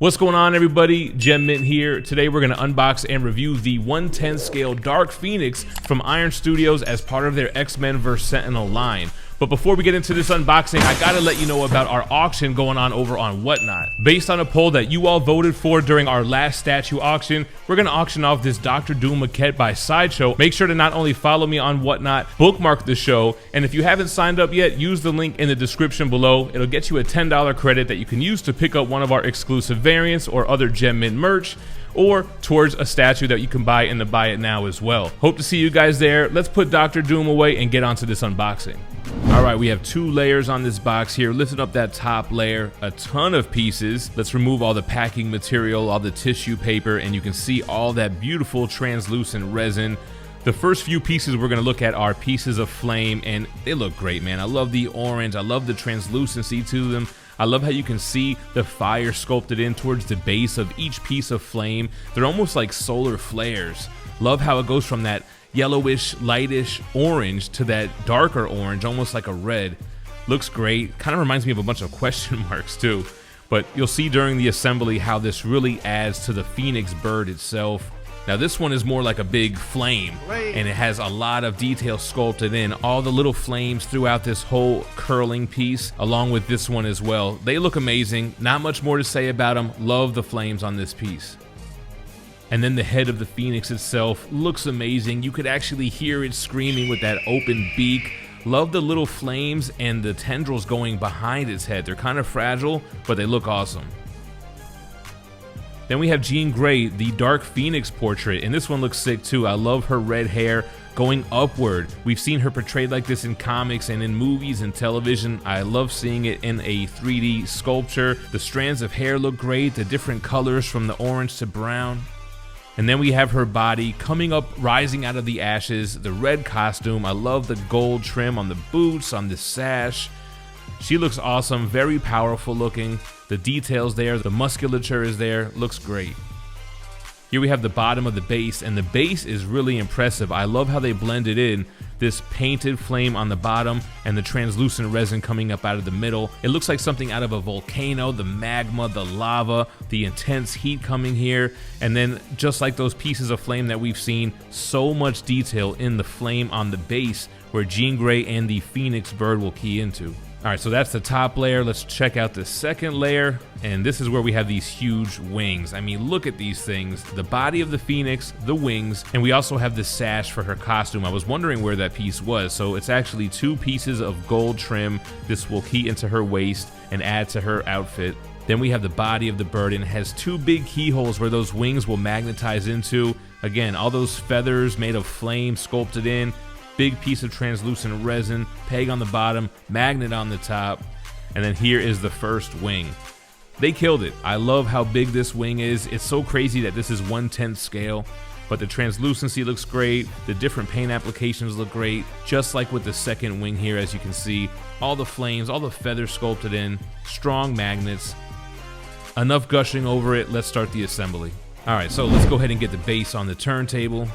What's going on, everybody? GemMint here. Today we're going to unbox and review the 1/10 scale Dark Phoenix from Iron Studios as part of their X-Men vs. Sentinel line. But before we get into this unboxing, I gotta let you know about our auction going on over on Whatnot. Based on a poll that you all voted for during our last statue auction, we're gonna auction off this Dr. Doom maquette by Sideshow. Make sure to not only follow me on Whatnot, bookmark the show, and if you haven't signed up yet, use the link in the description below. It'll get you a $10 credit that you can use to pick up one of our exclusive variants or other GemMint merch, or towards a statue that you can buy in the Buy It Now as well. Hope to see you guys there. Let's put Dr. Doom away and get onto this unboxing. All right, we have two layers on this box here. Lifting up that top layer, a ton of pieces. Let's remove all the packing material, all the tissue paper, and you can see all that beautiful translucent resin. The first few pieces we're gonna look at are pieces of flame, and they look great, man. I love the orange, I love the translucency to them. I love how you can see the fire sculpted in towards the base of each piece of flame. They're almost like solar flares. Love how it goes from that yellowish, lightish orange to that darker orange, almost like a red. Looks great. Kind of reminds me of a bunch of question marks too. But you'll see during the assembly how this really adds to the Phoenix bird itself. Now this one is more like a big flame, and it has a lot of detail sculpted in. All the little flames throughout this whole curling piece, along with this one as well. They look amazing. Not much more to say about them. Love the flames on this piece. And then the head of the Phoenix itself looks amazing. You could actually hear it screaming with that open beak. Love the little flames and the tendrils going behind its head. They're kind of fragile, but they look awesome. Then we have Jean Grey, the Dark Phoenix portrait, and this one looks sick too. I love her red hair going upward. We've seen her portrayed like this in comics and in movies and television. I love seeing it in a 3D sculpture. The strands of hair look great, the different colors from the orange to brown. And then we have her body coming up, rising out of the ashes, the red costume. I love the gold trim on the boots, on the sash. She looks awesome, very powerful looking. The details there, the musculature is there, looks great. Here we have the bottom of the base, and the base is really impressive. I love how they blended in this painted flame on the bottom and the translucent resin coming up out of the middle. It looks like something out of a volcano, the magma, the lava, the intense heat coming here. And then just like those pieces of flame that we've seen, so much detail in the flame on the base where Jean Grey and the Phoenix bird will key into. All right, so that's the top layer. Let's check out the second layer, and this is where we have these huge wings. I mean, look at these things. The body of the Phoenix, the wings, and we also have the sash for her costume. I was wondering where that piece was, so it's actually two pieces of gold trim. This will key into her waist and add to her outfit. Then we have the body of the bird, and it has two big keyholes where those wings will magnetize into. Again, all those feathers made of flame sculpted in. Big piece of translucent resin, peg on the bottom, magnet on the top, and then here is the first wing. They killed it. I love how big this wing is. It's so crazy that this is 1/10 scale, but the translucency looks great. The different paint applications look great, just like with the second wing here, as you can see. All the flames, all the feathers sculpted in, strong magnets. Enough gushing over it. Let's start the assembly. All right, so let's go ahead and get the base on the turntable.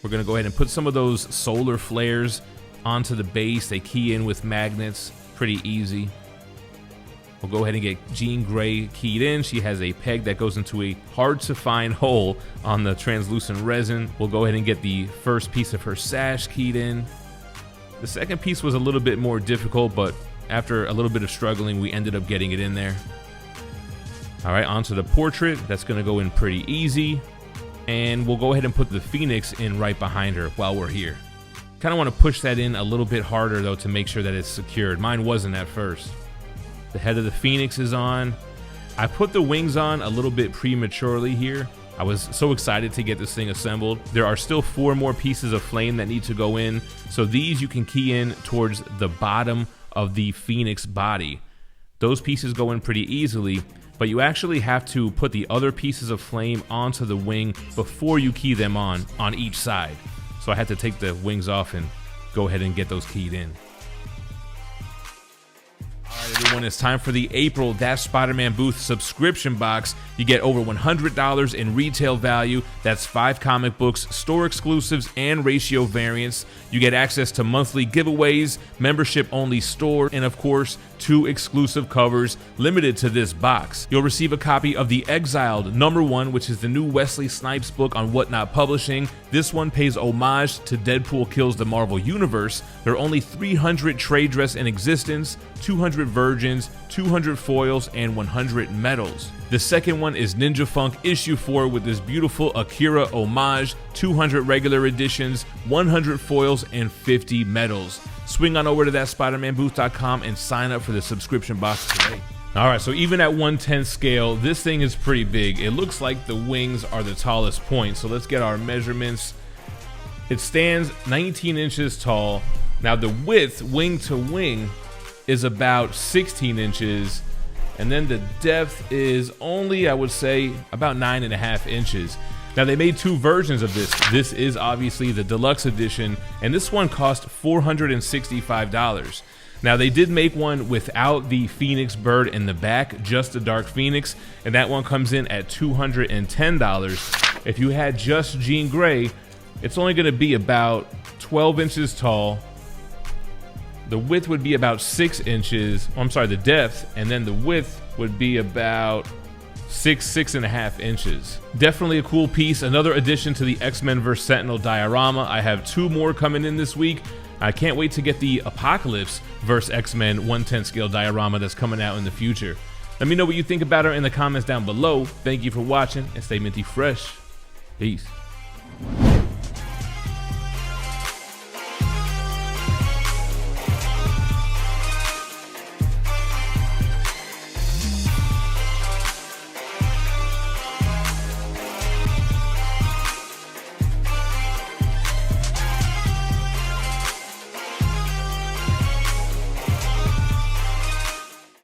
We're gonna go ahead and put some of those solar flares onto the base. They key in with magnets, pretty easy. We'll go ahead and get Jean Grey keyed in. She has a peg that goes into a hard to find hole on the translucent resin. We'll go ahead and get the first piece of her sash keyed in. The second piece was a little bit more difficult, but after a little bit of struggling, we ended up getting it in there. All right, onto the portrait. That's gonna go in pretty easy. And we'll go ahead and put the Phoenix in right behind her while we're here. Kind of want to push that in a little bit harder though to make sure that it's secured. Mine wasn't at first. The head of the Phoenix is on. I put the wings on a little bit prematurely here. I was so excited to get this thing assembled. There are still 4 more pieces of flame that need to go in. So these you can key in towards the bottom of the Phoenix body. Those pieces go in pretty easily, but you actually have to put the other pieces of flame onto the wing before you key them on each side. So I had to take the wings off and go ahead and get those keyed in. All right, everyone, it's time for the April That's Spider-Man Booth subscription box. You get over $100 in retail value. That's 5 comic books, store exclusives, and ratio variants. You get access to monthly giveaways, membership-only store, and of course, 2 exclusive covers limited to this box. You'll receive a copy of The Exiled #1, which is the new Wesley Snipes book on Whatnot Publishing. This one pays homage to Deadpool Kills the Marvel Universe. There are only 300 trade dress in existence, 200 virgins, 200 foils, and 100 medals. The second one is Ninja Funk issue 4 with this beautiful Akira homage, 200 regular editions, 100 foils, and 50 medals. Swing on over to THATSPIDERMANBOOTH.com and sign up for the subscription box today. Alright, so even at 1/10 scale, this thing is pretty big. It looks like the wings are the tallest point, so let's get our measurements. It stands 19 inches tall. Now the width, wing to wing, is about 16 inches. And then the depth is only, I would say, about 9.5 inches. Now they made 2 versions of this. This is obviously the deluxe edition, and this one cost $465. Now they did make one without the Phoenix bird in the back, just the Dark Phoenix, and that one comes in at $210. If you had just Jean Grey, it's only gonna be about 12 inches tall. The width would be about 6 inches. Oh, I'm sorry, the depth, and then the width would be about 6.5 inches. Definitely a cool piece. Another addition to the X-Men vs. Sentinel diorama. I have 2 more coming in this week. I can't wait to get the Apocalypse vs. X-Men 1/10 scale diorama that's coming out in the future. Let me know what you think about her in the comments down below. Thank you for watching, and stay minty fresh. Peace.